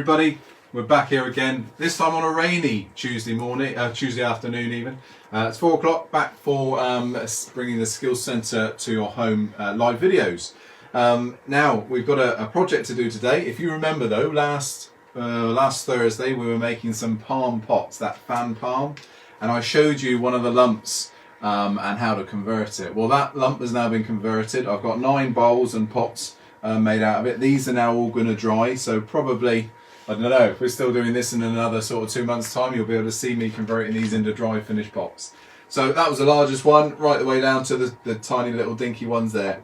everybody, we're back here again, this time on a rainy Tuesday morning, Tuesday afternoon even. It's 4 o'clock, back for bringing the Skills Centre to your home live videos. Now, we've got a project to do today. If you remember though, last Thursday we were making some palm pots, that fan palm, and I showed you one of the lumps and how to convert it. Well, that lump has now been converted. I've got 9 bowls and pots made out of it. These are now all going to dry, so probably, I don't know, if we're still doing this in another sort of 2 months time, you'll be able to see me converting these into dry finished pots. So that was the largest one, right the way down to the tiny little dinky ones there.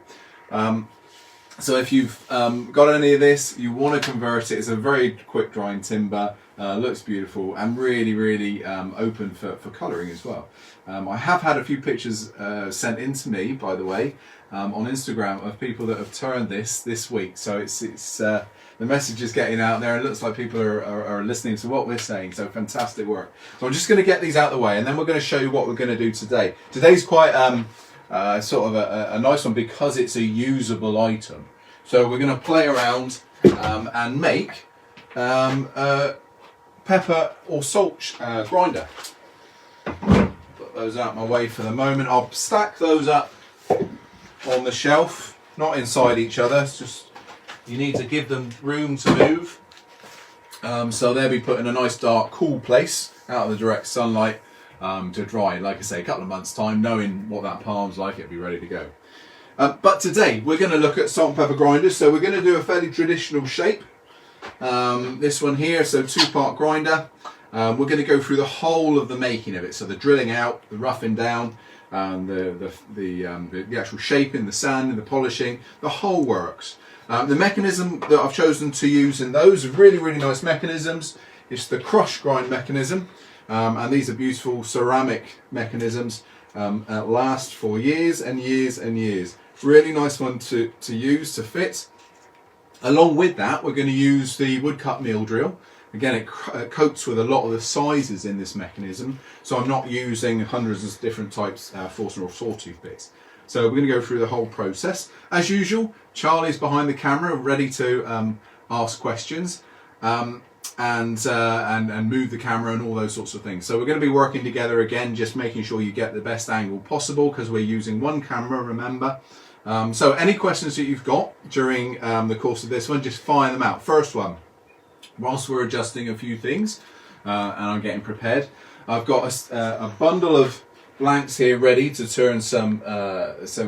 So if you've got any of this, you want to convert it. It's a very quick drying timber, looks beautiful and really open for colouring as well. I have had a few pictures sent in to me, by the way, on Instagram of people that have turned this week. So it's the message is getting out there. It looks like people are listening to what we're saying. So fantastic work. So I'm just going to get these out of the way, and then we're going to show you what we're going to do today. Today's quite sort of a nice one because it's a usable item. So we're going to play around and make a pepper or salt grinder. Put those out my way for the moment. I'll stack those up on the shelf, not inside each other. It's just you need to give them room to move. So they'll be put in a nice dark cool place out of the direct sunlight to dry. Like I say, a couple of months time, knowing what that palm's like, it'll be ready to go. But today we're going to look at salt and pepper grinders. So we're going to do a fairly traditional shape. This one here, so 2-part grinder. We're going to go through the whole of the making of it. So the drilling out, the roughing down, the actual shaping, the sanding, the polishing, the whole works. The mechanism that I've chosen to use in those are really nice mechanisms. It's the CrushGrind mechanism, and these are beautiful ceramic mechanisms that last for years and years and years. Really nice one to use, to fit. Along with that, we're going to use the Woodcut Mill Drill. Again, it copes with a lot of the sizes in this mechanism, so I'm not using hundreds of different types Forstner or sawtooth bits. So we're going to go through the whole process. As usual, Charlie's behind the camera, ready to ask questions and move the camera and all those sorts of things. So we're going to be working together again, just making sure you get the best angle possible because we're using one camera, remember. So any questions that you've got during the course of this one, just fire them out. First one. Whilst we're adjusting a few things and I'm getting prepared, I've got a bundle of blanks here ready to turn some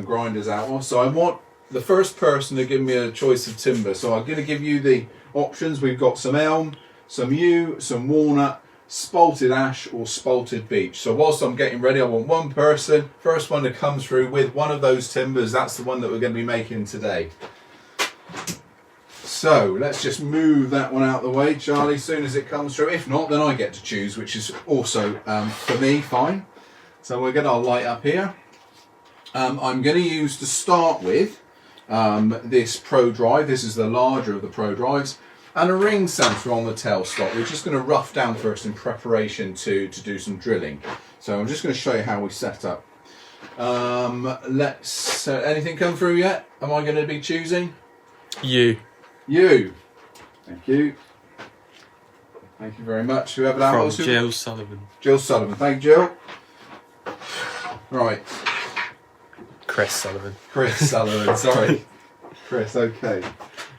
grinders out of. So I want the first person to give me a choice of timber. So I'm going to give you the options. We've got some elm, some yew, some walnut, spalted ash or spalted beech. So whilst I'm getting ready, I want one person, first one to come through with one of those timbers. That's the one that we're going to be making today. So let's just move that one out of the way, Charlie, as soon as it comes through. If not, then I get to choose, which is also, for me, fine. So we're going to light up here. I'm going to use, to start with, this Pro Drive. This is the larger of the Pro Drives. And a ring sensor on the tailstock. We're just going to rough down first in preparation to do some drilling. So I'm just going to show you how we set up. Anything come through yet? Am I going to be choosing? You. You. Thank you. Thank you very much. Whoever that was. Jill Sullivan. Jill Sullivan. Thank you, Jill. Right. Chris Sullivan. Chris Sullivan. Sorry. Chris. Okay.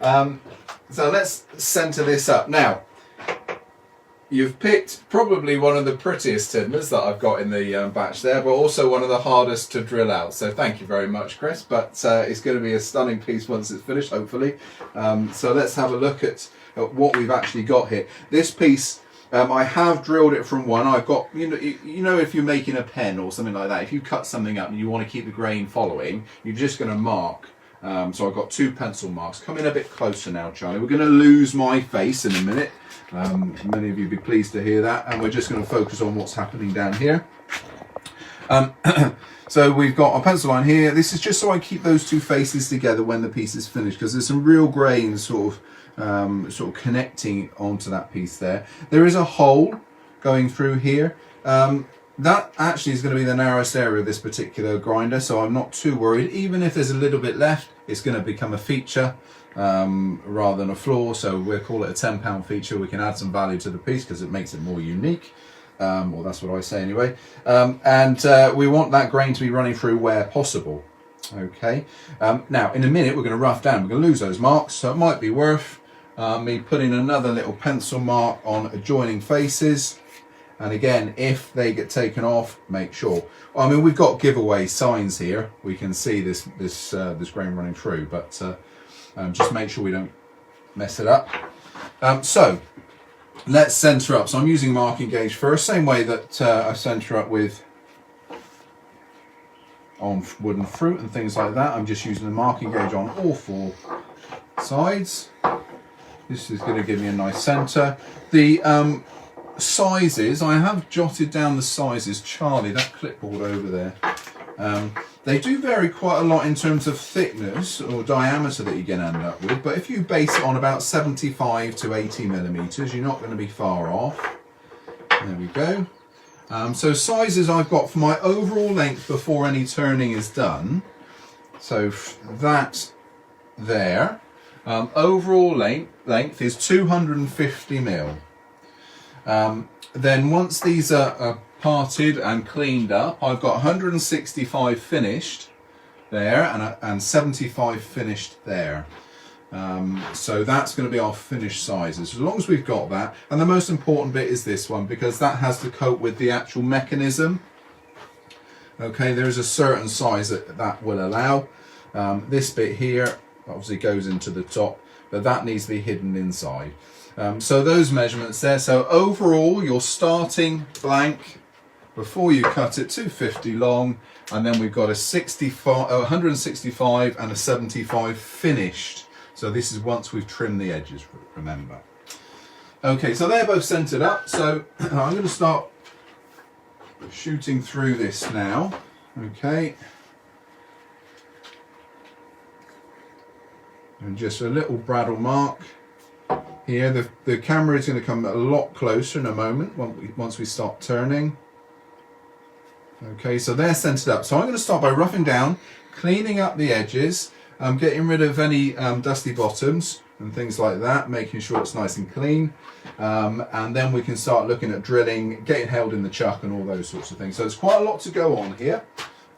So let's centre this up now. You've picked probably one of the prettiest timbers that I've got in the batch there, but also one of the hardest to drill out. So thank you very much, Chris. But it's going to be a stunning piece once it's finished, hopefully. So let's have a look at what we've actually got here. This piece, I have drilled it from one. I've got, you know, if you're making a pen or something like that, if you cut something up and you want to keep the grain following, you're just going to mark. So I've got 2 pencil marks. Come in a bit closer now, Charlie. We're going to lose my face in a minute. Many of you will be pleased to hear that, and we're just going to focus on what's happening down here. So we've got our pencil line here. This is just so I keep those 2 faces together when the piece is finished, because there's some real grain sort of connecting onto that piece there. There is a hole going through here. that actually is going to be the narrowest area of this particular grinder, so I'm not too worried. Even if there's a little bit left, it's going to become a feature rather than a flaw, so we'll call it a £10 feature. We can add some value to the piece because it makes it more unique. Well, that's what I say anyway. And we want that grain to be running through where possible. Okay. Now, in a minute, we're going to rough down. We're going to lose those marks, so it might be worth me putting another little pencil mark on adjoining faces. And again, if they get taken off, make sure. I mean, we've got giveaway signs here. We can see this grain running through, but just make sure we don't mess it up. So let's centre up. So I'm using marking gauge first, same way that I centre up with on wooden fruit and things like that. I'm just using the marking gauge on all four sides. This is going to give me a nice centre. The sizes, I have jotted down the sizes. Charlie, that clipboard over there. They do vary quite a lot in terms of thickness or diameter that you're going to end up with, but if you base it on about 75 to 80 millimeters, you're not going to be far off. There we go. So sizes I've got for my overall length before any turning is done. So that there. Overall length is 250 mil. Then once these are parted and cleaned up, I've got 165 finished there and 75 finished there. So that's going to be our finished sizes, as long as we've got that. And the most important bit is this one, because that has to cope with the actual mechanism. Okay, there is a certain size that will allow. This bit here obviously goes into the top, but that needs to be hidden inside. So those measurements there. So overall, you're starting blank before you cut it, 250 long, and then we've got a 165 and a 75 finished. So this is once we've trimmed the edges, remember. Okay, so they're both centered up. So I'm going to start shooting through this now. Okay. And just a little bradawl mark here. The camera is going to come a lot closer in a moment once we start turning. Okay, so they're centered up. So I'm going to start by roughing down, cleaning up the edges, getting rid of any dusty bottoms and things like that, making sure it's nice and clean. And then we can start looking at drilling, getting held in the chuck and all those sorts of things. So there's quite a lot to go on here.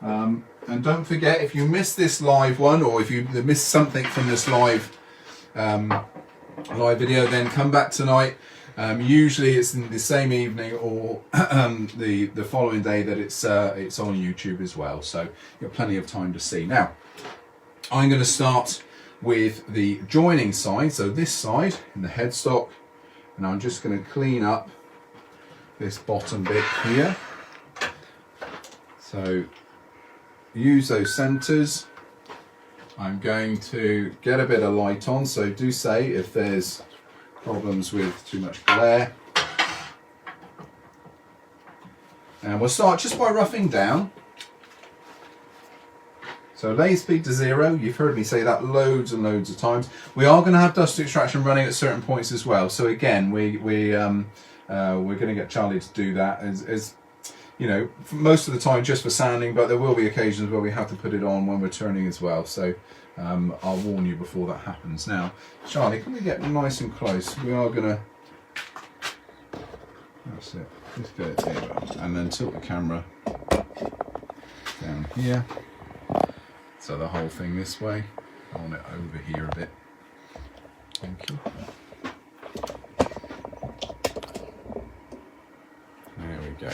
And don't forget, if you miss this live one, or if you miss something from this live video, then come back tonight. Usually it's in the same evening or the following day that it's on YouTube as well. So you've got plenty of time to see. Now, I'm going to start with the joining side, so this side in the headstock, and I'm just going to clean up this bottom bit here. So use those centers. I'm going to get a bit of light on, so do say if there's problems with too much glare. And we'll start just by roughing down. So lay speed to 0, you've heard me say that loads and loads of times. We are going to have dust extraction running at certain points as well. So again, we're going to get Charlie to do that as you know, most of the time just for sanding, but there will be occasions where we have to put it on when we're turning as well. So I'll warn you before that happens. Now, Charlie, can we get nice and close? We are going to, that's it, just get it there, and then tilt the camera down here. So the whole thing this way. I want it over here a bit. Thank you. There we go.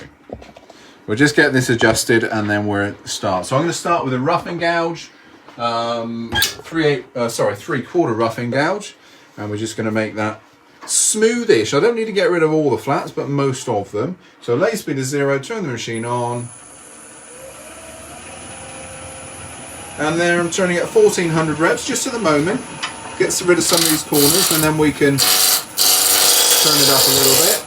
We'll just get this adjusted and then we'll start. So I'm going to start with a roughing gouge, 3/4 roughing gouge, and we're just going to make that smoothish. I don't need to get rid of all the flats, but most of them. So lay speed is 0, turn the machine on. And there I'm turning at 1400 reps just at the moment. Gets rid of some of these corners and then we can turn it up a little bit.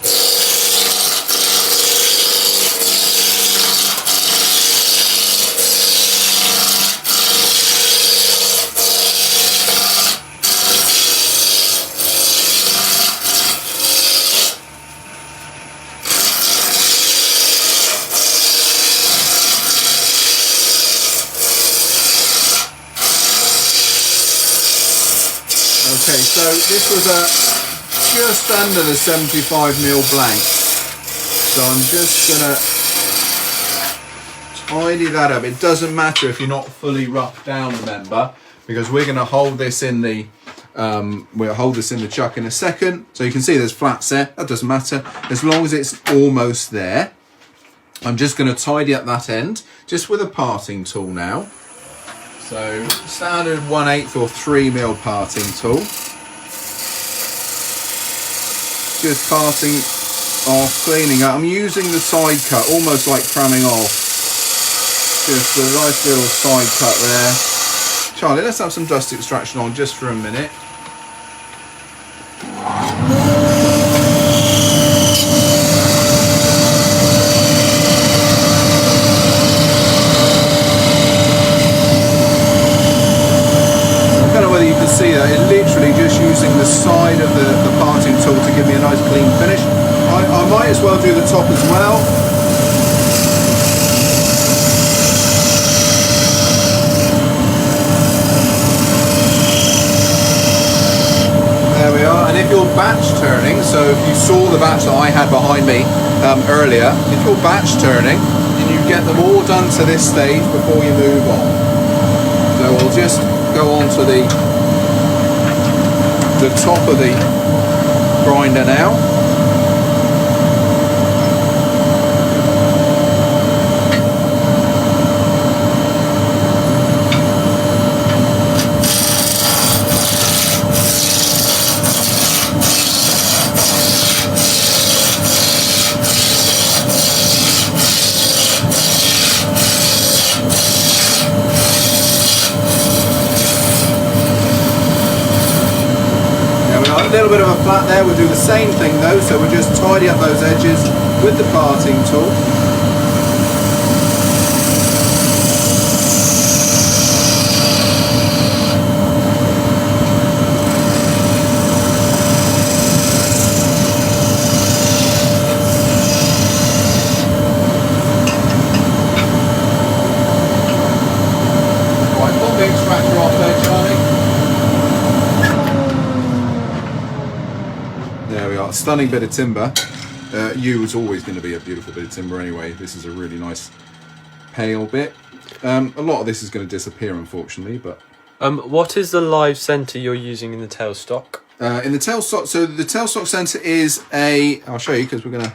Okay, so this was just under the 75mm blank. So I'm just gonna tidy that up. It doesn't matter if you're not fully roughed down, remember, because we're gonna hold this in the we'll hold this in the chuck in a second. So you can see there's flats there. That doesn't matter as long as it's almost there. I'm just going to tidy up that end just with a parting tool now. So standard 1/8 or 3mm parting tool. Just parting off, cleaning up. I'm using the side cut, almost like cramming off. Just a nice little side cut there. Charlie, let's have some dust extraction on just for a minute. See that it's literally just using the side of the parting tool to give me a nice clean finish. I might as well do the top as well. There we are. And if you're batch turning, so if you saw the batch that I had behind me earlier, if you're batch turning and you get them all done to this stage before you move on. So we'll just go on to the top of the grinder now. A little bit of a flat there. We'll do the same thing though, so we'll just tidy up those edges with the parting tool. Right, put the extractor off there, Charlie. There we are, stunning bit of timber. Yew is always going to be a beautiful bit of timber anyway. This is a really nice pale bit. A lot of this is going to disappear unfortunately, but... what is the live centre you're using in the tailstock? In the tailstock, so the tailstock centre is I'll show you because we're going to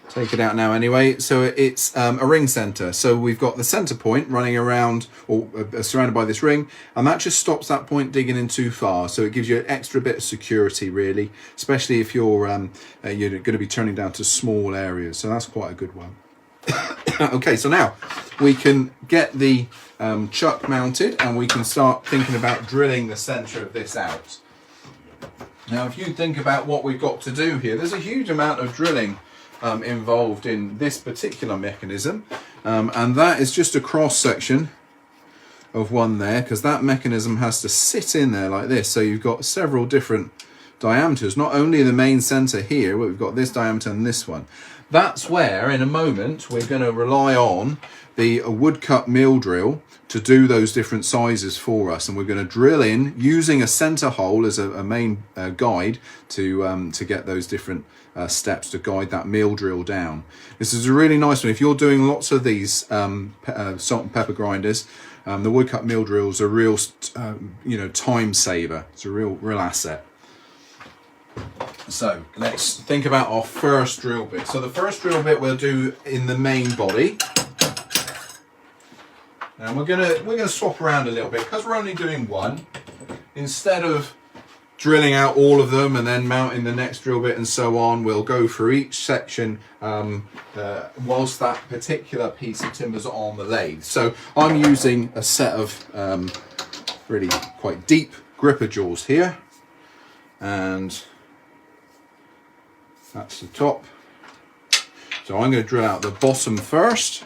take it out now anyway. So it's a ring centre. So we've got the centre point running around or surrounded by this ring, and that just stops that point digging in too far. So it gives you an extra bit of security really, especially if you're going to be turning down to small areas. So that's quite a good one. Okay, so now we can get the chuck mounted and we can start thinking about drilling the centre of this out. Now if you think about what we've got to do here, there's a huge amount of drilling involved in this particular mechanism, and that is just a cross section of one there, because that mechanism has to sit in there like this. So you've got several different diameters, not only the main center here, but we've got this diameter and this one. That's where in a moment we're going to rely on the Woodcut Mill Drill to do those different sizes for us, and we're going to drill in using a center hole as a main guide to get those different steps to guide that mill drill down. This is a really nice one if you're doing lots of these salt and pepper grinders. The Woodcut Mill Drill is a real time saver. It's a real asset. So let's think about our first drill bit. So the first drill bit we'll do in the main body. And we're gonna swap around a little bit because we're only doing one. Instead of drilling out all of them and then mounting the next drill bit and so on, we'll go through each section whilst that particular piece of timber's on the lathe. So I'm using a set of really quite deep gripper jaws here, and that's the top. So I'm going to drill out the bottom first.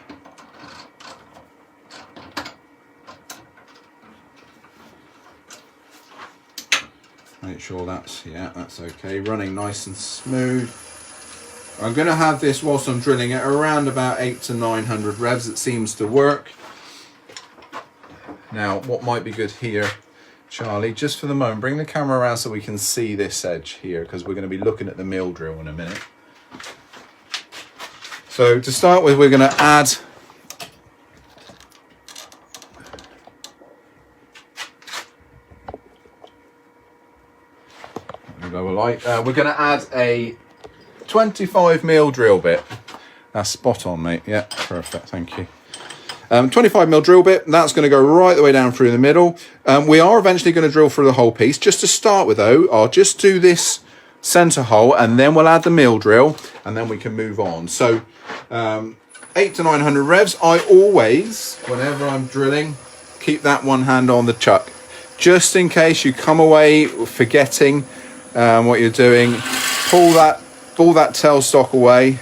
Make sure that's okay, running nice and smooth. I'm going to have this whilst I'm drilling it around about 800 to 900 revs. It seems to work. Now what might be good here Charlie, just for the moment, bring the camera around so we can see this edge here, because we're going to be looking at the mill drill in a minute. So to start with, we're going to add we're going to add a 25mm drill bit. That's spot on, mate. Yeah, perfect. Thank you. 25mm drill bit. That's going to go right the way down through the middle. We are eventually going to drill through the whole piece. Just to start with, though, I'll just do this center hole, and then we'll add the mill drill, and then we can move on. So 800 to 900 revs. I always, whenever I'm drilling, keep that one hand on the chuck, just in case you come away forgetting what you're doing. Pull that tailstock away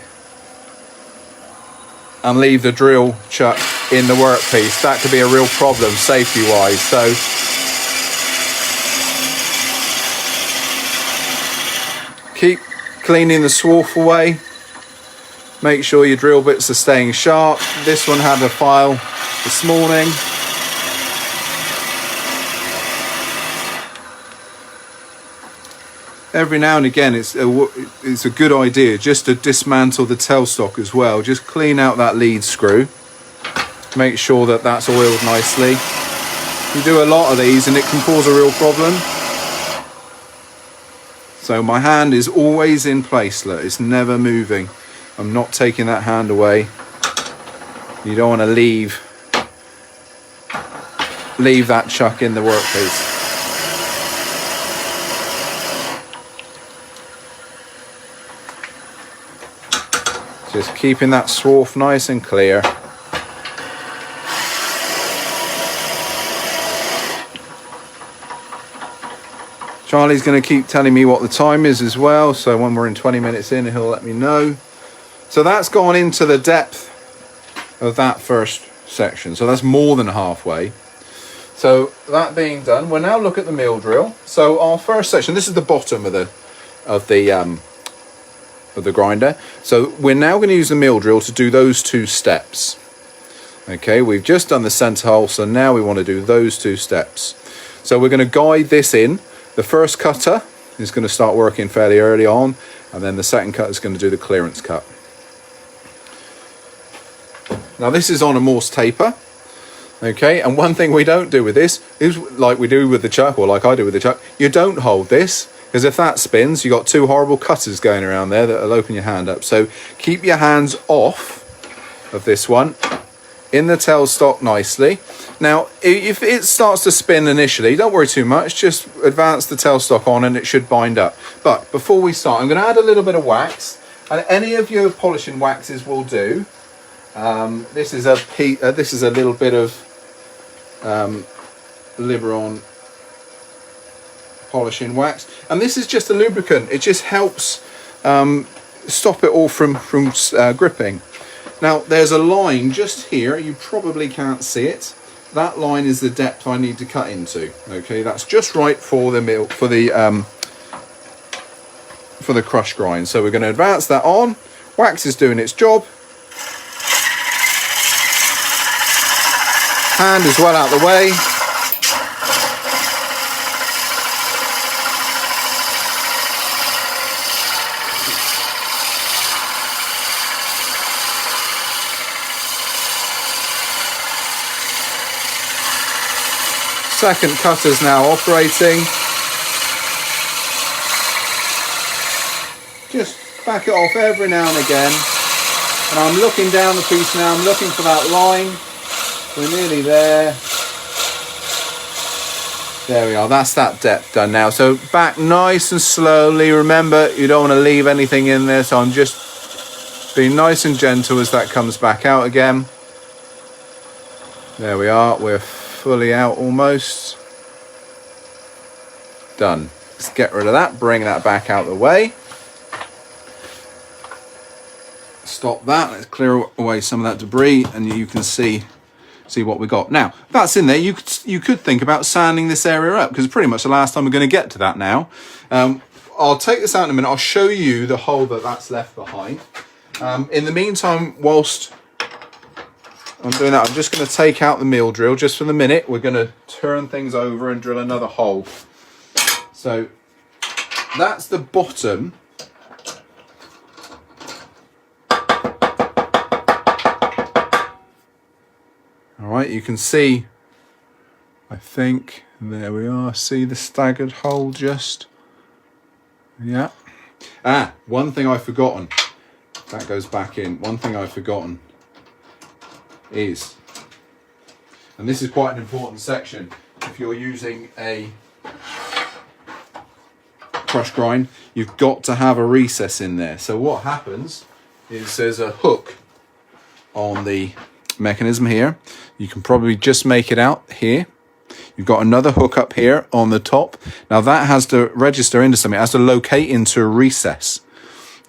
and leave the drill chuck in the workpiece. That could be a real problem safety wise. So keep cleaning the swarf away. Make sure your drill bits are staying sharp. This one had a file this morning. Every now and again, it's a good idea just to dismantle the tailstock as well. Just clean out that lead screw. Make sure that that's oiled nicely. You do a lot of these and it can cause a real problem. So my hand is always in place, look, it's never moving. I'm not taking that hand away. You don't want to leave that chuck in the workpiece. Just keeping that swarf nice and clear. Charlie's going to keep telling me what the time is as well, so when we're in 20 minutes in, he'll let me know. So that's gone into the depth of that first section, so that's more than halfway. So that being done, we'll now look at the mill drill. So our first section, this is the bottom of the grinder. So we're now going to use the mill drill to do those two steps. Okay, we've just done the center hole, so now we want to do those two steps. So we're going to guide this in. The first cutter is going to start working fairly early on, and then the second cut is going to do the clearance cut. Now this is on a Morse taper. Okay, and one thing we don't do with this is like we do with the chuck, or like I do with the chuck, you don't hold this, because if that spins, you've got two horrible cutters going around there that will open your hand up. So keep your hands off of this one, in the tailstock nicely. Now, if it starts to spin initially, don't worry too much, just advance the tailstock on and it should bind up. But before we start, I'm going to add a little bit of wax, and any of your polishing waxes will do. This is a little bit of Liberon polishing wax, and this is just a lubricant. It just helps stop it all from gripping. Now there's a line just here, you probably can't see it. That line is the depth I need to cut into. Okay, that's just right for the mill, for the crush grind. So we're going to advance that on. Wax is doing its job. Hand is well out the way. Second cutter's now operating. Just back it off every now and again. And I'm looking down the piece now, I'm looking for that line. We're nearly there. There we are, that's that depth done now. So back nice and slowly. Remember, you don't want to leave anything in there, so I'm just being nice and gentle as that comes back out again. There we are, we're fully out almost. Done. Let's get rid of that, bring that back out the way. Stop that, let's clear away some of that debris, and you can see what we got. Now, that's in there, you could think about sanding this area up, because pretty much the last time we're going to get to that now. I'll take this out in a minute, I'll show you the hole that's left behind. In the meantime, whilst I'm doing that, I'm just going to take out the mill drill just for the minute. We're going to turn things over and drill another hole. So that's the bottom. All right, you can see, I think, there we are. See the staggered hole just? Yeah. Ah, one thing I've forgotten. That goes back in. One thing I've forgotten is, and this is quite an important section, if you're using a CrushGrind, you've got to have a recess in there. So what happens is there's a hook on the mechanism here. You can probably just make it out here. You've got another hook up here on the top. Now that has to register into something. It has to locate into a recess.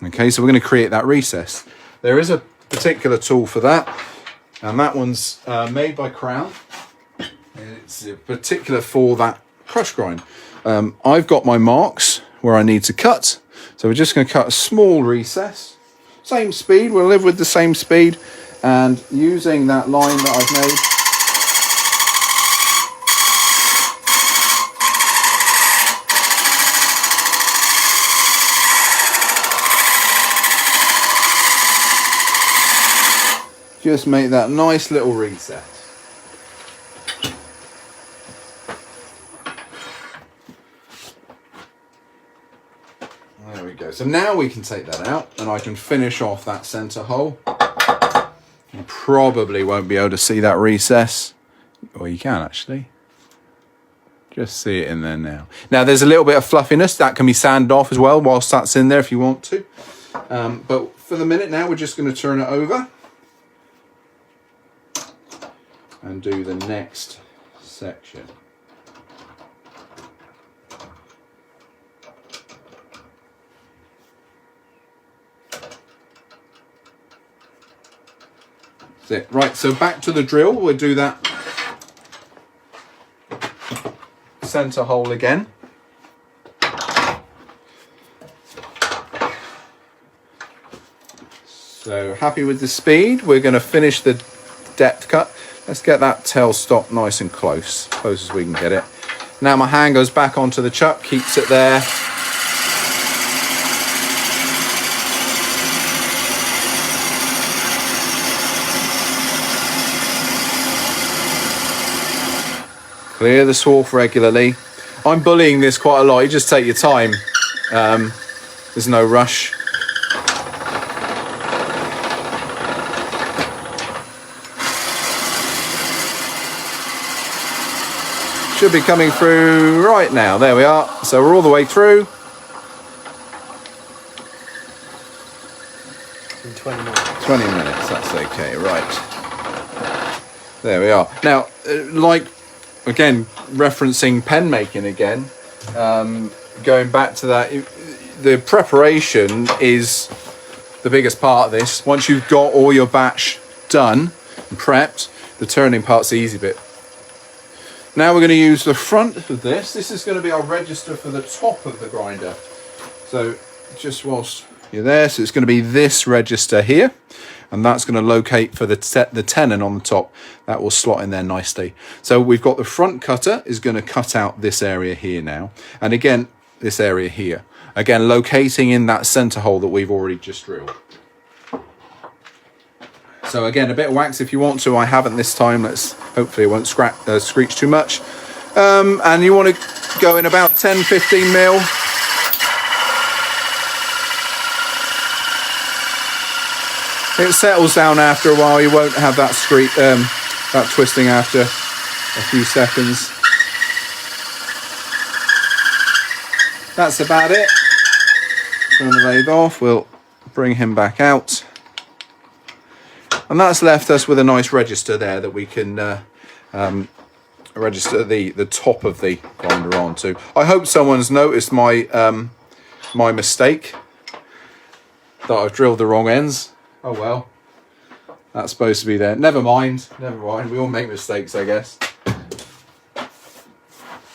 Okay, so we're going to create that recess. There is a particular tool for that, and that one's made by Crown. It's particular for that CrushGrind. I've got my marks where I need to cut, so we're just going to cut a small recess. Same speed, we'll live with the same speed, and using that line that I've made, just make that nice little reset. There we go. So now we can take that out and I can finish off that center hole. You probably won't be able to see that recess. Or you can actually. Just see it in there now. Now there's a little bit of fluffiness that can be sanded off as well whilst that's in there if you want to. But for the minute now we're just going to turn it over and do the next section. That's it. Right, so back to the drill. We'll do that center hole again. So happy with the speed. We're going to finish the depth cut. Let's get that tailstop nice and close as we can get it. Now my hand goes back onto the chuck, keeps it there. Clear the swarf regularly. I'm bullying this quite a lot, you just take your time. There's no rush. Should be coming through right now. There we are. So we're all the way through. In 20 minutes. 20 minutes, that's okay, right. There we are. Now, like, again, referencing pen making again, going back to that, the preparation is the biggest part of this. Once you've got all your batch done and prepped, the turning part's the easy bit. Now we're going to use the front of this. This is going to be our register for the top of the grinder. So just whilst you're there, so it's going to be this register here, and that's going to locate for the tenon on the top. That will slot in there nicely. So we've got the front cutter is going to cut out this area here now, and again this area here. Again, locating in that center hole that we've already just drilled. So again, a bit of wax if you want to. I haven't this time. Hopefully it won't screech too much. And you want to go in about 10-15 mil. It settles down after a while. You won't have that that twisting after a few seconds. That's about it. Turn the lathe off. We'll bring him back out. And that's left us with a nice register there that we can register the top of the grinder onto. I hope someone's noticed my my mistake, that I've drilled the wrong ends. Oh well, that's supposed to be there. Never mind, we all make mistakes, I guess.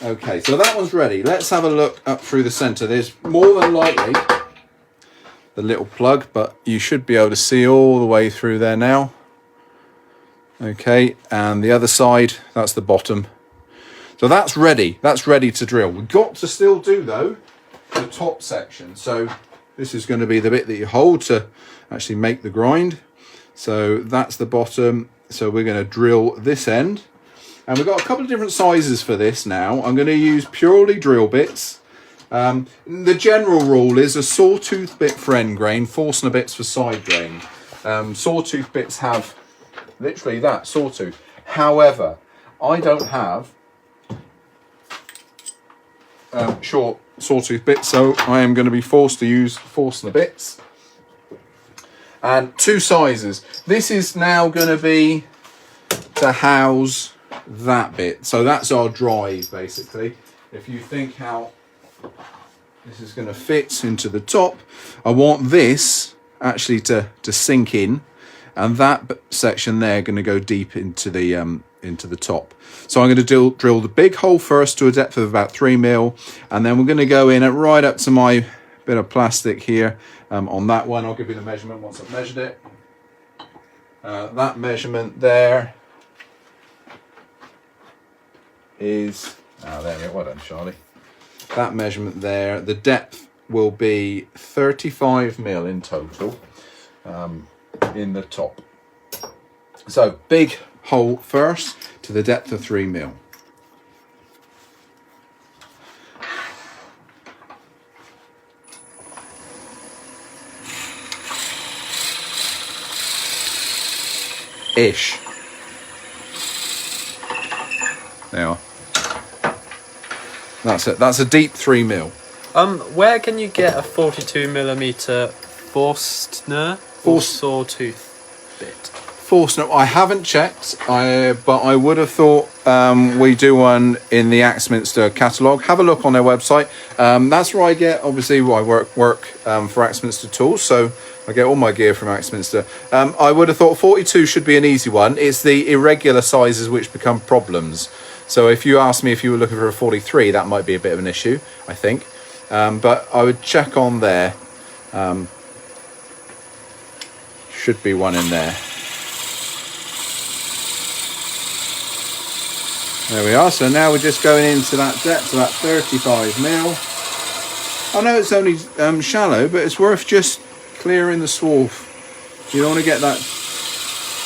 Okay, so that one's ready. Let's have a look up through the center. There's more than likely the little plug, but you should be able to see all the way through there now. Okay, and the other side, that's the bottom. So that's ready to drill. We've got to still do though the top section. So this is going to be the bit that you hold to actually make the grind. So that's the bottom. So we're going to drill this end, and we've got a couple of different sizes for this now. I'm going to use purely drill bits. The general rule is a sawtooth bit for end grain, Forstner bits for side grain. Sawtooth bits have literally that, sawtooth. However, I don't have short sawtooth bits, so I am going to be forced to use Forstner bits. And two sizes. This is now going to be to house that bit. So that's our drive, basically. If you think how this is going to fit into the top, I want this actually to sink in, and that section there going to go deep into the top. So I'm going to drill the big hole first to a depth of about 3 mil, and then we're going to go in at right up to my bit of plastic here on that one. I'll give you the measurement once I've measured it. That measurement there is, there we go, well done Charlie. That measurement there, the depth will be 35 mil in total in the top. So big hole first to the depth of 3 mil. Ish. There you are. That's it. That's a deep 3 mil. Where can you get a 42mm Forstner or sawtooth bit? Forstner, I haven't checked, but I would have thought we do one in the Axminster catalogue. Have a look on their website. That's where I get, obviously, I work for Axminster Tools, so I get all my gear from Axminster. I would have thought 42 should be an easy one. It's the irregular sizes which become problems. So if you asked me if you were looking for a 43, that might be a bit of an issue, I think. But I would check on there. Should be one in there. There we are. So now we're just going into that depth, about 35 mil. I know it's only shallow, but it's worth just clearing the swarf. You don't want to get that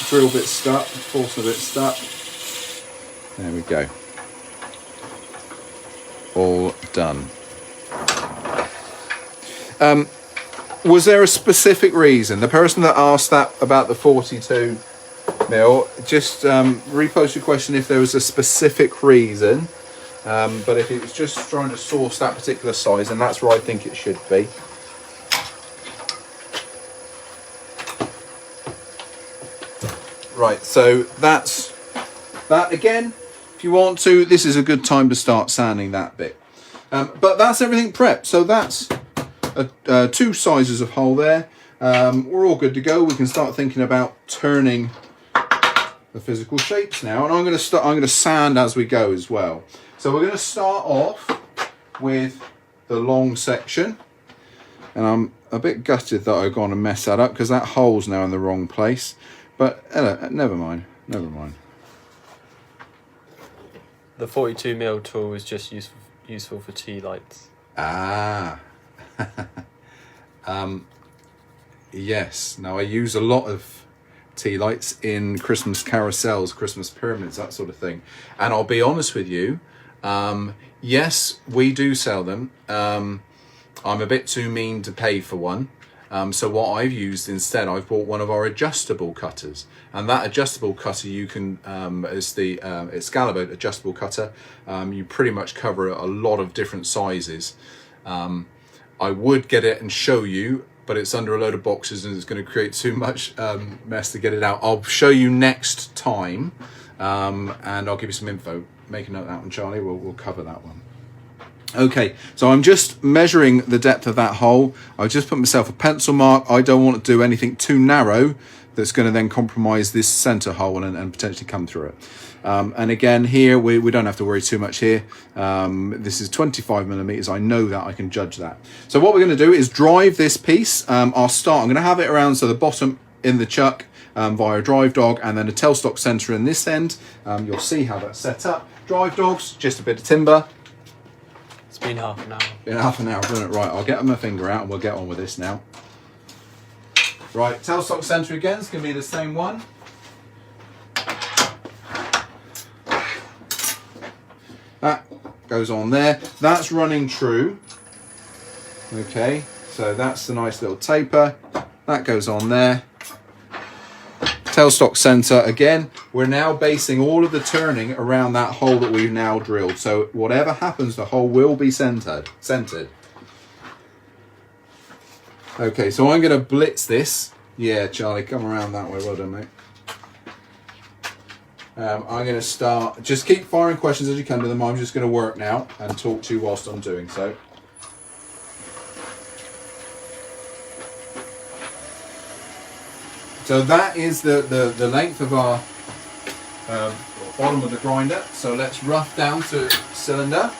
drill bit stuck, Forstner bit stuck. There we go. All done. Was there a specific reason? The person that asked that about the 42 mil, just repost your question if there was a specific reason. But if it was just trying to source that particular size, and that's where I think it should be. Right, so that's that again. If you want to, this is a good time to start sanding that bit. But that's everything prepped. So that's two sizes of hole there. We're all good to go. We can start thinking about turning the physical shapes now, and I'm going to sand as we go as well. So we're going to start off with the long section, and I'm a bit gutted that I've gone and messed that up because that hole's now in the wrong place. But never mind. The 42mm tool is just useful for tea lights. Ah. Yes. Now I use a lot of tea lights in Christmas carousels, Christmas pyramids, that sort of thing. And I'll be honest with you, yes, we do sell them. I'm a bit too mean to pay for one. So what I've used instead, I've bought one of our adjustable cutters, and that adjustable cutter you can, is the Excalibur adjustable cutter. You pretty much cover a lot of different sizes. I would get it and show you, but it's under a load of boxes and it's going to create too much mess to get it out. I'll show you next time, and I'll give you some info. Make a note of that one, Charlie. We'll cover that one. Okay, so I'm just measuring the depth of that hole. I've just put myself a pencil mark. I don't want to do anything too narrow that's going to then compromise this center hole and potentially come through it. And again, here, we don't have to worry too much here. This is 25mm. I know that, I can judge that. So what we're going to do is drive this piece. I'm going to have it around so the bottom in the chuck, via a drive dog, and then a tailstock centre in this end. You'll see how that's set up. Drive dogs, just a bit of timber. It's been half an hour. In half an hour, I've done it right. I'll get my finger out and we'll get on with this now. Right, tailstock centre again is going to be the same one. That goes on there. That's running true. Okay, so that's the nice little taper. That goes on there. Tailstock centre again. We're now basing all of the turning around that hole that we've now drilled. So whatever happens, the hole will be centered. Okay, so I'm going to blitz this. Yeah, Charlie, come around that way. Well done, mate. I'm going to start. Just keep firing questions as you can to them. I'm just going to work now and talk to you whilst I'm doing so. So that is the length of our bottom of the grinder. So let's rough down to cylinder.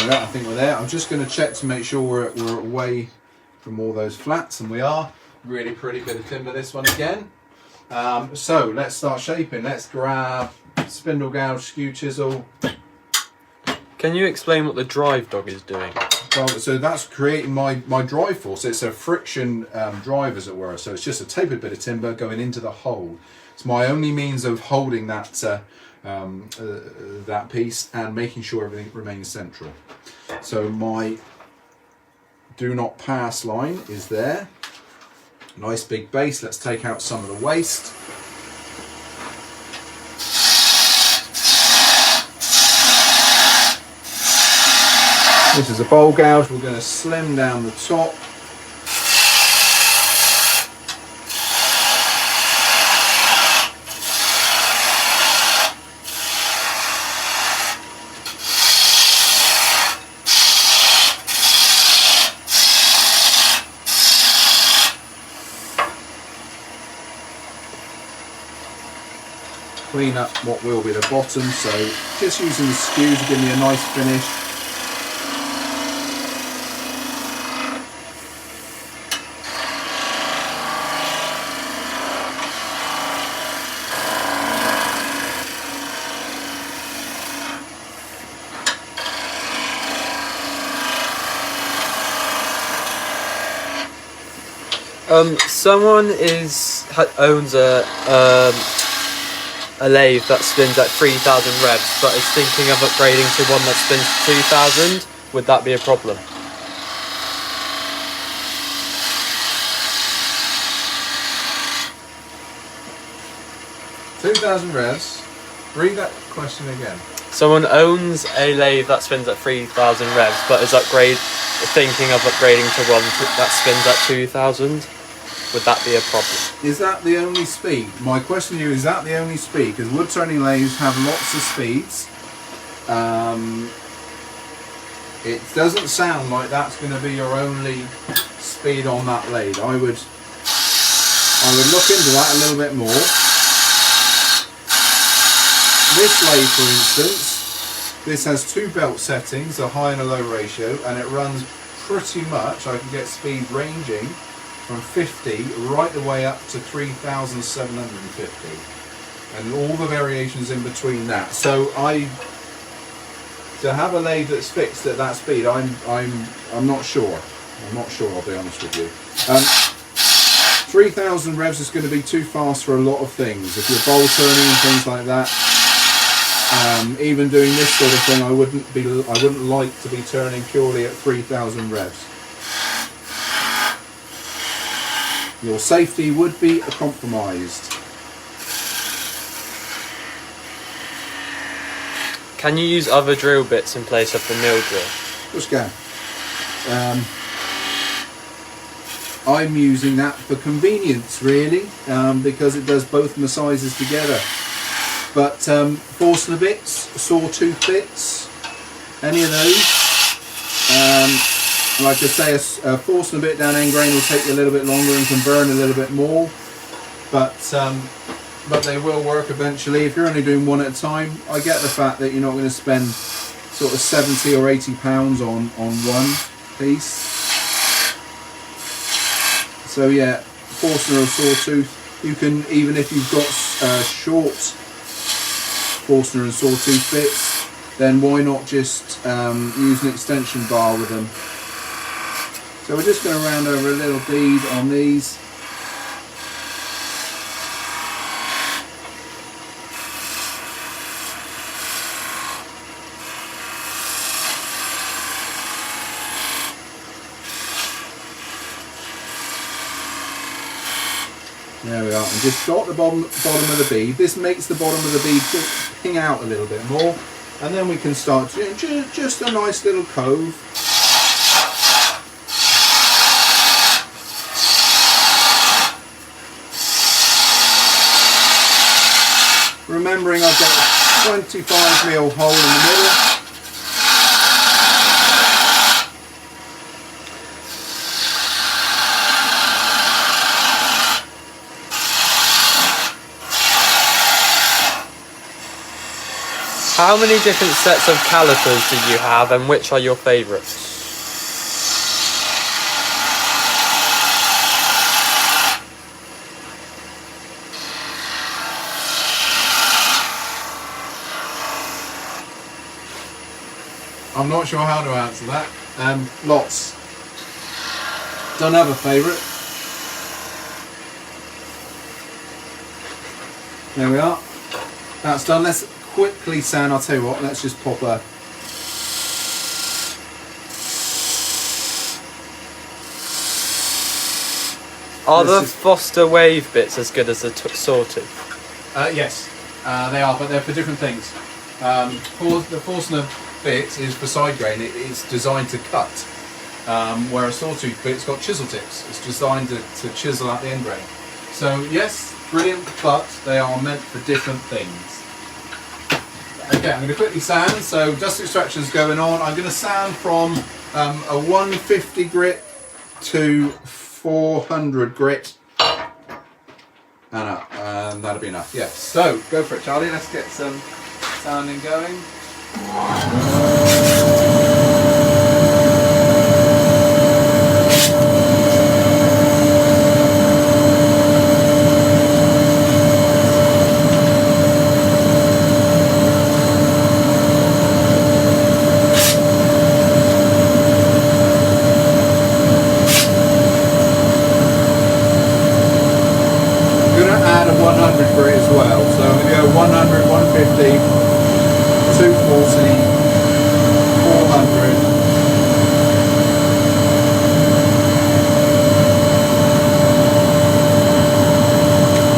I think we're there. I'm just going to check to make sure we're away from all those flats, and we are. Really pretty bit of timber this one again. So let's start shaping. Let's grab spindle gouge, skew chisel. Can you explain what the drive dog is doing? Well, so that's creating my drive force. It's a friction drive, as it were. So it's just a tapered bit of timber going into the hole. It's my only means of holding that that piece and making sure everything remains central. So my do not pass line is there. Nice big base. Let's take out some of the waste. This is a bowl gouge. We're going to slim down the top. Clean up what will be the bottom, so just using the skew to give me a nice finish. Someone owns a lathe that spins at 3,000 revs, but is thinking of upgrading to one that spins 2,000. Would that be a problem? $2,000 revs. Read that question again. Someone owns a lathe that spins at 3,000 revs, but is thinking of upgrading to one that spins at 2,000. Would that be a problem? Is that the only speed? My question to you, is that the only speed? Because wood turning lathes have lots of speeds. It doesn't sound like that's going to be your only speed on that lathe. I would look into that a little bit more. This lathe, for instance, this has two belt settings, a high and a low ratio, and it runs pretty much, I can get speed ranging from 50 right the way up to 3,750, and all the variations in between that. So to have a lathe that's fixed at that speed, I'm not sure. I'm not sure, I'll be honest with you. 3,000 revs is going to be too fast for a lot of things. If you're bowl turning and things like that, even doing this sort of thing, I wouldn't like to be turning purely at 3,000 revs. Your safety would be compromised. Can you use other drill bits in place of the mill drill? Just go. I'm using that for convenience really, because it does both my sizes together. But Forstner bits, sawtooth bits, any of those, like I say, a Forstner bit down end grain will take you a little bit longer and can burn a little bit more, but they will work eventually. If you're only doing one at a time, I get the fact that you're not going to spend sort of 70 or 80 pounds on one piece. So yeah, Forstner or sawtooth, you can, even if you've got short Forstner and sawtooth bits, then why not just use an extension bar with them. So we're just going to round over a little bead on these. There we are, and just dot the bottom of the bead. This makes the bottom of the bead ping out a little bit more, and then we can start just a nice little cove. Remembering I've got a 25mm hole in the middle. How many different sets of calipers do you have, and which are your favourites? I'm not sure how to answer that. Lots. Don't have a favourite. There we are. That's done. Let's quickly sand. I'll tell you what, let's just pop a Are the Foster Wave bits as good as the sawtooth? Yes, they are, but they're for different things. The Forstner bit is for side grain. It's designed to cut, whereas sawtooth bit's got chisel tips. It's designed to chisel out the end grain. So yes, brilliant, but they are meant for different things. Okay, I'm going to quickly sand. So dust extraction is going on. I'm going to sand from a 150 grit to 400 grit, and that'll be enough. Yes. So go for it, Charlie. Let's get some sanding going. As well, so I'm going to go 100, 150, 240, 400.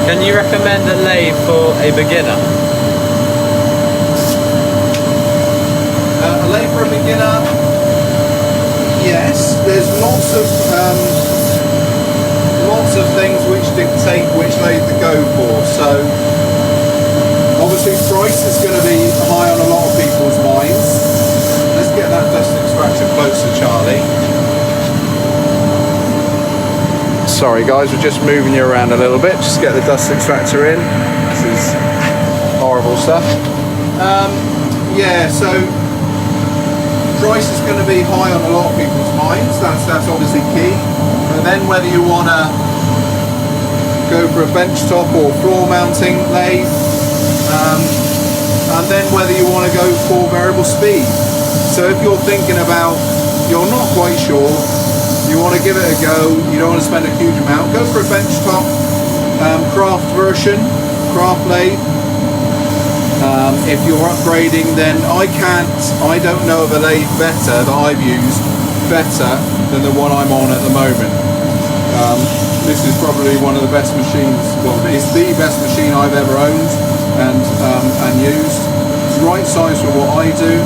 Can you recommend a lathe for a beginner? A lathe for a beginner? Yes, there's lots of things which dictate which lathe to go for. So obviously price is going to be high on a lot of people's minds. Let's get that dust extraction closer, Charlie. Sorry guys, we're just moving you around a little bit. Just get the dust extractor in. This is horrible stuff. Yeah, so price is going to be high on a lot of people's minds. That's obviously key. And then whether you want to go for a bench top or floor mounting lathe, and then whether you want to go for variable speed. So if you're thinking about, you're not quite sure, you want to give it a go, you don't want to spend a huge amount, go for a bench top craft version, craft lathe. If you're upgrading, then I don't know of a lathe better that I've used better than the one I'm on at the moment. This is probably one of the best machines, well, it's the best machine I've ever owned and used. It's the right size for what I do,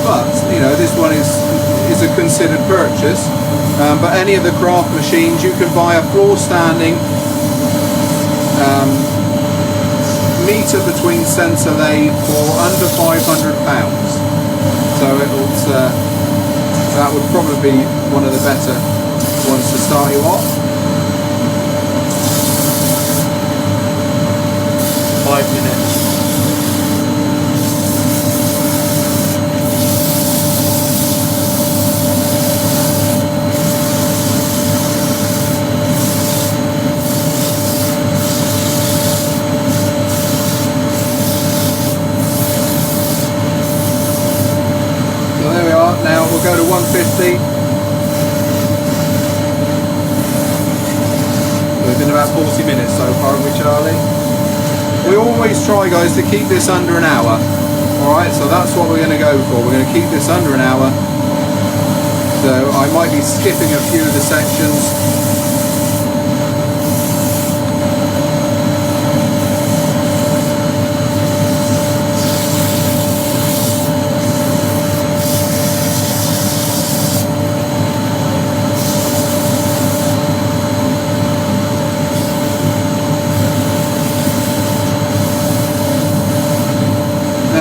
but you know, this one is is a considered purchase, but any of the craft machines you can buy a floor standing meter between centre lathe for under £500. So that would probably be one of the better ones to start you off. 5 minutes. We'll go to 150. We've been about 40 minutes so far, haven't we, Charlie? We always try, guys, to keep this under an hour. Alright, so that's what we're going to go for. We're going to keep this under an hour. So I might be skipping a few of the sections.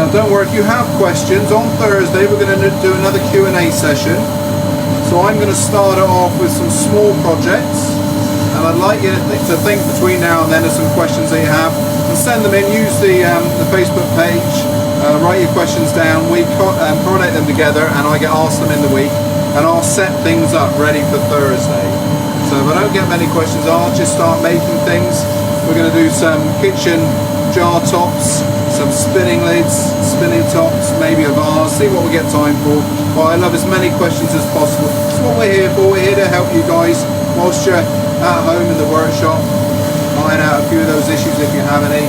Don't worry, if you have questions, on Thursday we're going to do another Q&A session. So I'm going to start it off with some small projects, and I'd like you to think between now and then of some questions that you have, and send them in. Use the Facebook page, write your questions down, we correlate them together, and I get asked them in the week, and I'll set things up ready for Thursday. So if I don't get many questions, I'll just start making things. We're going to do some kitchen jar tops, some spinning lids, spinning tops, maybe a vase, see what we get time for. But I love as many questions as possible. That's what we're here for. We're here to help you guys whilst you're at home in the workshop, iron out a few of those issues if you have any.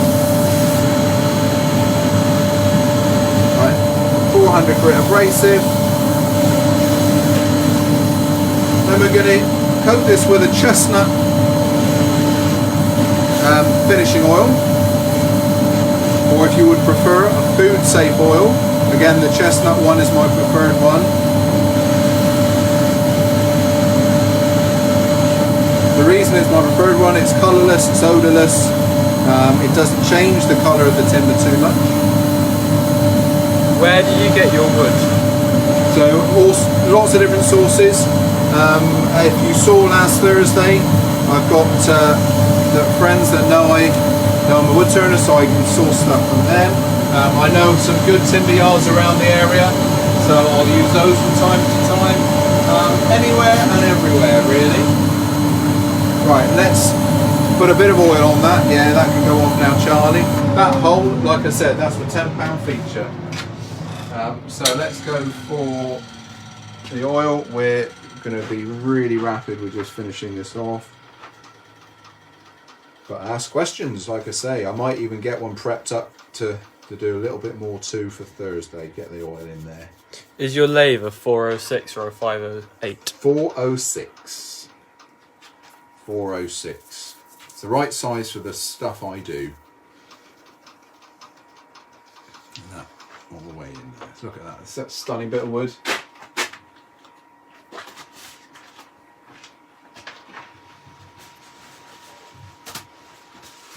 Right, 400 grit abrasive. Then we're going to coat this with a chestnut finishing oil. Or if you would prefer a food safe oil, again the chestnut one is my preferred one. The reason it's my preferred one, it's colourless, it's odourless, it doesn't change the colour of the timber too much. Where do you get your wood? So lots of different sources. If you saw last Thursday, I've got the friends that know I'm a wood turner, so I can source stuff from them. I know some good timber yards around the area, so I'll use those from time to time. Anywhere and everywhere, really. Right, let's put a bit of oil on that. Yeah, that can go off now, Charlie. That hole, like I said, that's the £10 feature. So let's go for the oil. We're going to be really rapid with just finishing this off. But ask questions, like I say. I might even get one prepped up to do a little bit more too for Thursday. Get the oil in there. Is your lathe a 406 or a 508? 406. 406. It's the right size for the stuff I do. And that all the way in there. Look at that. It's that stunning bit of wood.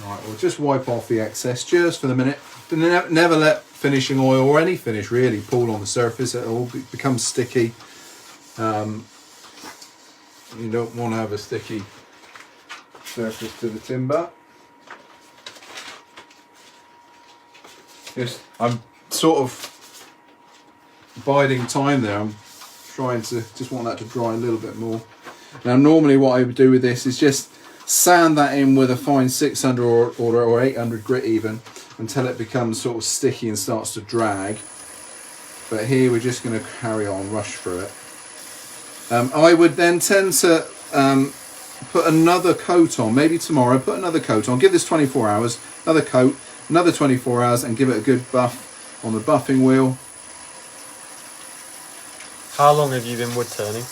Right, we'll just wipe off the excess just for the minute. Never let finishing oil or any finish really pool on the surface. It all becomes sticky. You don't want to have a sticky surface to the timber. I'm sort of biding time there. I'm trying to just want that to dry a little bit more. Now normally what I would do with this is just sand that in with a fine 600 or 800 grit even, until it becomes sort of sticky and starts to drag. But here we're just going to carry on, rush through it. I would then tend to put another coat on, maybe tomorrow, put another coat on, give this 24 hours, another coat, another 24 hours, and give it a good buff on the buffing wheel. How long have you been wood turning?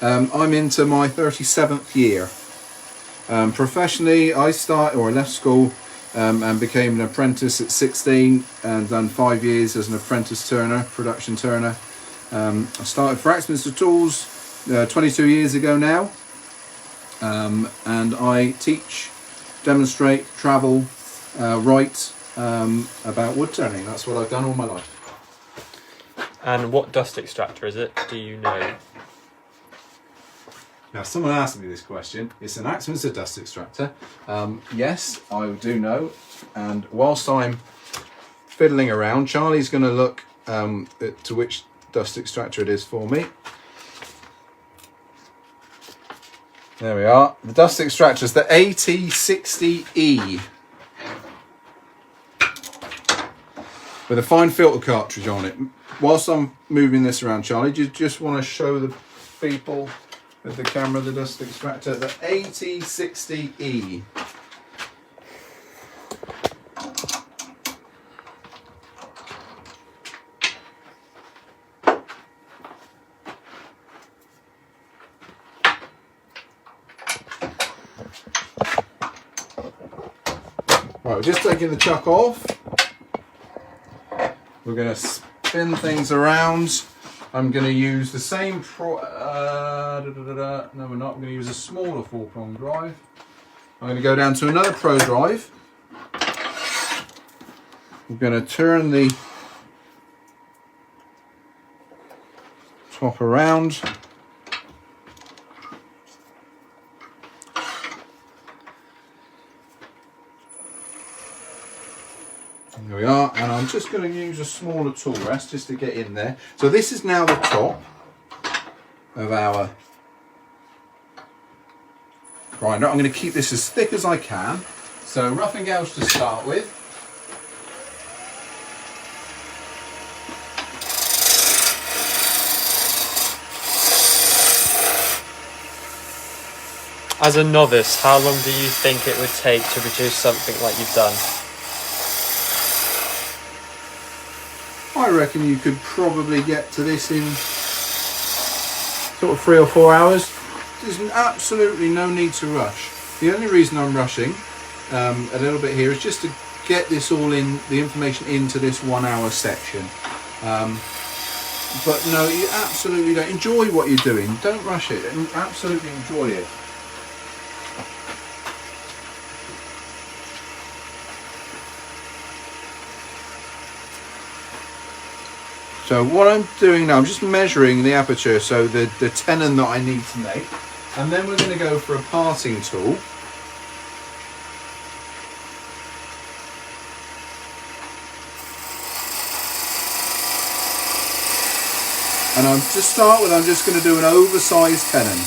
I'm into my 37th year. Professionally, I left school and became an apprentice at 16 and done 5 years as an apprentice turner, production turner. I started for Axminster Tools 22 years ago now, and I teach, demonstrate, travel, write about wood turning. That's what I've done all my life. And what dust extractor is it? Do you know? Now, someone asked me this question. It's an Axminster dust extractor. Yes, I do know. And whilst I'm fiddling around, Charlie's going to look to which dust extractor it is for me. There we are. The dust extractor is the AT60E with a fine filter cartridge on it. Whilst I'm moving this around, Charlie, do you just want to show the people with the camera the dust extractor, the AT60E. Right, we're just taking the chuck off. We're going to spin things around. I'm going to use the same no, we're not. I'm going to use a smaller 4-prong drive. I'm going to go down to another Pro drive. I'm going to turn the top around. There we are, and I'm just going to use a smaller tool rest just to get in there. So this is now the top of our grinder. I'm going to keep this as thick as I can. So rough and gouge to start with. As a novice, how long do you think it would take to produce something like you've done? I reckon you could probably get to this in sort of 3 or 4 hours. There's absolutely no need to rush. The only reason I'm rushing a little bit here is just to get this all in, the information into this 1 hour section. But no, you absolutely don't. Enjoy what you're doing. Don't rush it. Absolutely enjoy it. So what I'm doing now, I'm just measuring the aperture, so the tenon that I need to make. And then we're going to go for a parting tool. And to start with, I'm just going to do an oversized tenon.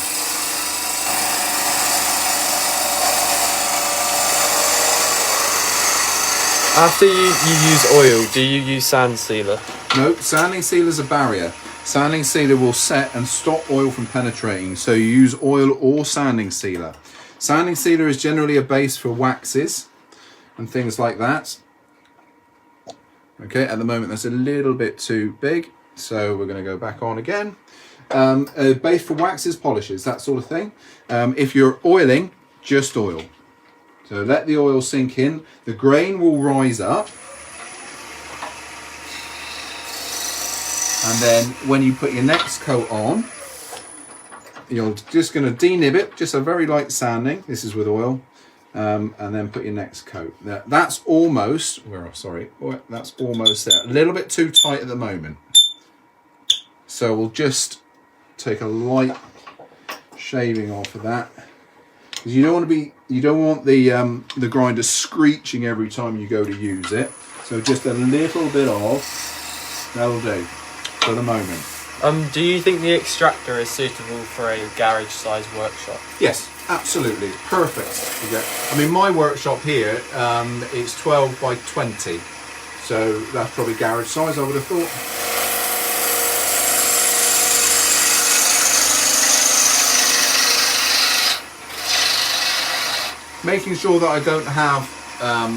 After you use oil, do you use sand sealer? No, sanding sealer is a barrier. Sanding sealer will set and stop oil from penetrating, so you use oil or sanding sealer. Sanding sealer is generally a base for waxes and things like that. Okay, at the moment that's a little bit too big, so we're going to go back on again. A base for waxes, polishes, that sort of thing. If you're oiling, just oil. So let the oil sink in, the grain will rise up, and then when you put your next coat on, you're just going to denib it, just a very light sanding, this is with oil, and then put your next coat. That's almost, that's almost there. A little bit too tight at the moment. So we'll just take a light shaving off of that. Because you don't want the grinder screeching every time you go to use it. So just a little bit of, that'll do for the moment. Do you think the extractor is suitable for a garage-sized workshop? Yes, absolutely, it's perfect. I mean, my workshop here is 12 by 20, so that's probably garage size, I would have thought. Making sure that I don't have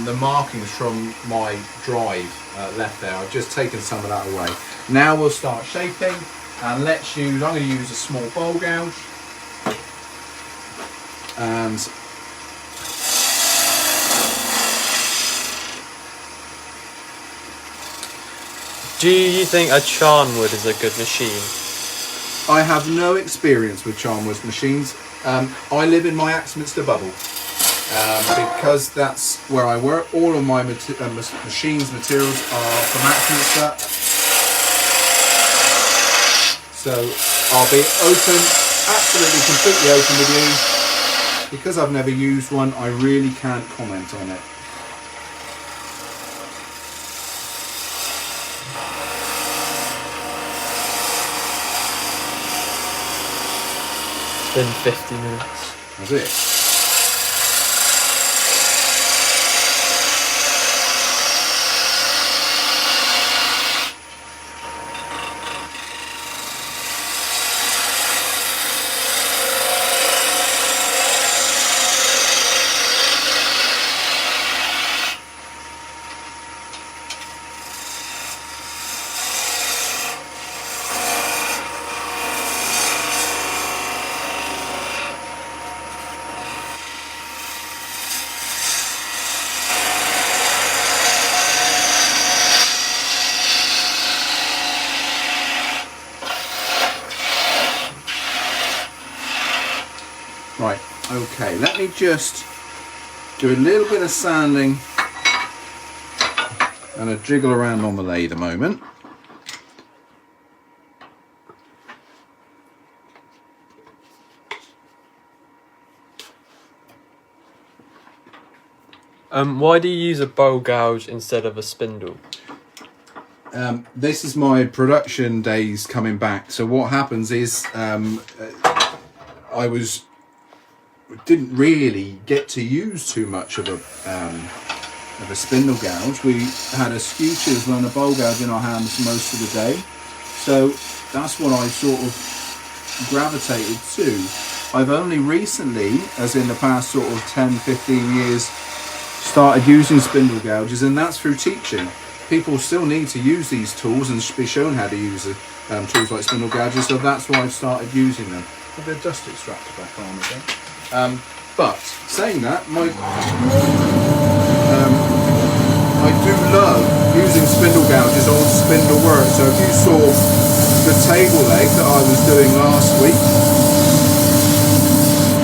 the markings from my drive left there. I've just taken some of that away. Now we'll start shaping, and I'm going to use a small bowl gouge, and Do you think a Charnwood is a good machine? I have no experience with Charnwood machines. I live in my Axminster bubble because that's where I work. All of my machines materials are from Axminster. So I'll be open, absolutely completely open with you. Because I've never used one, I really can't comment on it. It's been 50 minutes. That's it. Right, okay, let me just do a little bit of sanding and a jiggle around on the lathe a moment. Why do you use a bowl gouge instead of a spindle? This is my production days coming back. So what happens is didn't really get to use too much of a spindle gouge. We had a scutures and a bowl gouge in our hands most of the day, so that's what I sort of gravitated to. I've only recently, as in the past sort of 10-15 years, started using spindle gouges, and that's through teaching. People still need to use these tools and be shown how to use tools like spindle gouges, so that's why I've started using them. A bit of dust extractor back on again. But saying that, I do love using spindle gouges on spindle work. So if you saw the table leg that I was doing last week,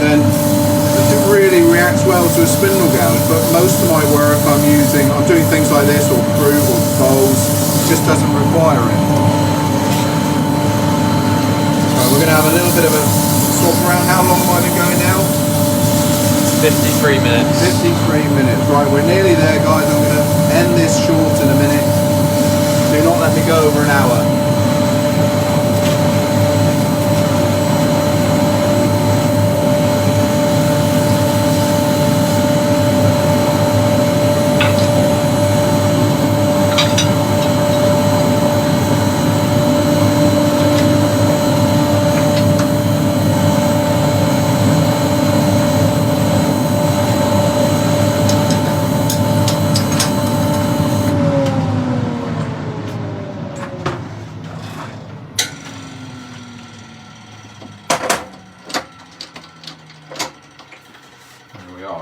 then it really reacts well to a spindle gouge. But most of my work I'm doing things like this, or groove or bowls, it just doesn't require it. So we're going to have a little bit of a swap around. How long have I been going now? 53 minutes. 53 minutes. Right, we're nearly there, guys. I'm going to end this short in a minute. Do not let me go over an hour.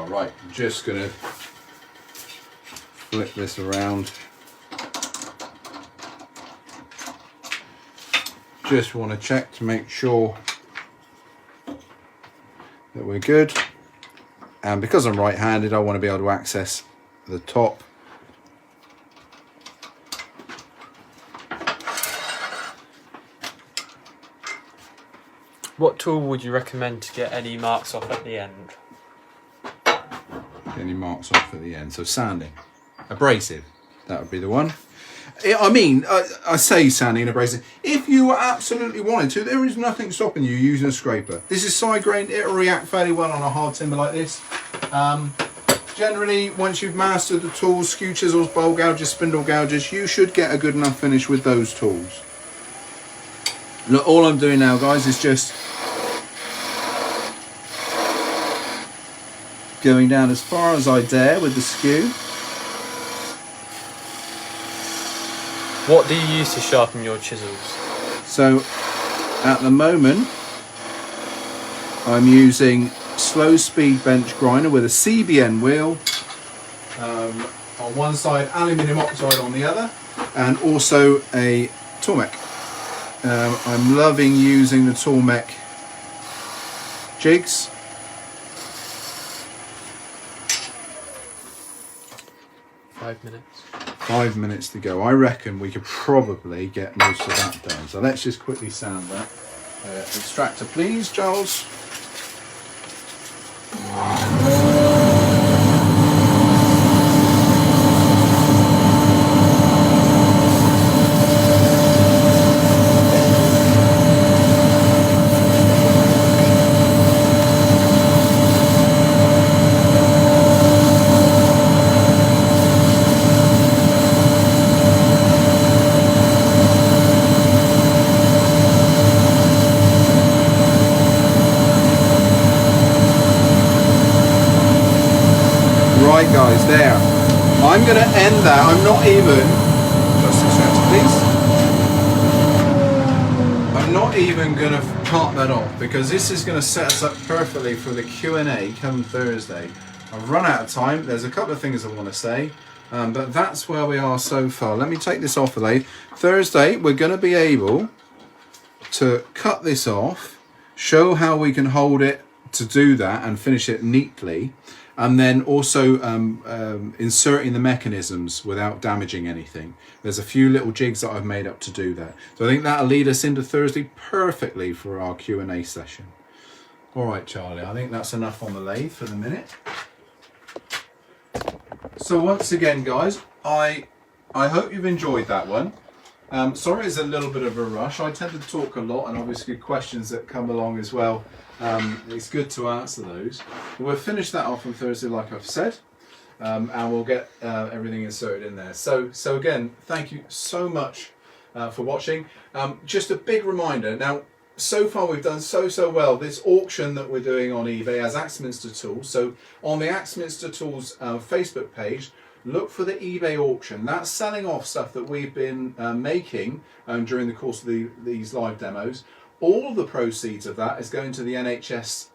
Right, I'm just going to flip this around. Just want to check to make sure that we're good. And because I'm right-handed, I want to be able to access the top. What tool would you recommend to get any marks off at the end? Any marks off at the end. So sanding, abrasive, that would be the one. I mean, I say sanding and abrasive. If you absolutely wanted to, there is nothing stopping you using a scraper. This is side grain, it'll react fairly well on a hard timber like this. Generally, once you've mastered the tools, skew chisels, bowl gouges, spindle gouges, you should get a good enough finish with those tools. Look, all I'm doing now, guys, is just going down as far as I dare with the skew. What do you use to sharpen your chisels? So at the moment I'm using slow speed bench grinder with a CBN wheel on one side, aluminium oxide on the other, and also a Tormek. I'm loving using the Tormek jigs. Five minutes. 5 minutes to go. I reckon we could probably get most of that done. So let's just quickly sound that. Extractor, please, Charles. Right guys, there. I'm going to end that. I'm not even, just extract, please. I'm not even going to cut that off because this is going to set us up perfectly for the Q&A come Thursday. I've run out of time. There's a couple of things I want to say, but that's where we are so far. Let me take this off the lathe. Thursday, we're going to be able to cut this off, show how we can hold it to do that and finish it neatly. And then also inserting the mechanisms without damaging anything. There's a few little jigs that I've made up to do that. So I think that'll lead us into Thursday perfectly for our Q&A session. All right, Charlie, I think that's enough on the lathe for the minute. So once again, guys, I hope you've enjoyed that one. Sorry it's a little bit of a rush. I tend to talk a lot and obviously questions that come along as well. It's good to answer those. We'll finish that off on Thursday, like I've said, and we'll get everything inserted in there. So again, thank you so much for watching. Just a big reminder. Now, so far we've done so well. This auction that we're doing on eBay as Axminster Tools. So on the Axminster Tools Facebook page, look for the eBay auction. That's selling off stuff that we've been making during the course of these live demos. All of the proceeds of that is going to the NHS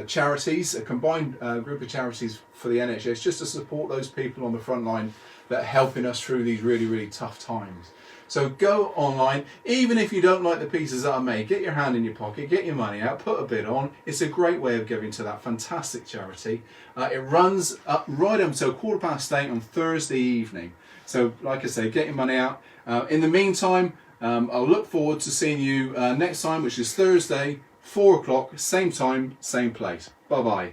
charities, a combined group of charities for the NHS, just to support those people on the front line that are helping us through these really tough times. So go online, even if you don't like the pieces that I make, get your hand in your pocket, get your money out, put a bid on. It's a great way of giving to that fantastic charity. It runs up right up until 8:15 on Thursday evening. So like I say, get your money out. In the meantime, I'll look forward to seeing you next time, which is Thursday, 4 o'clock, same time, same place. Bye-bye.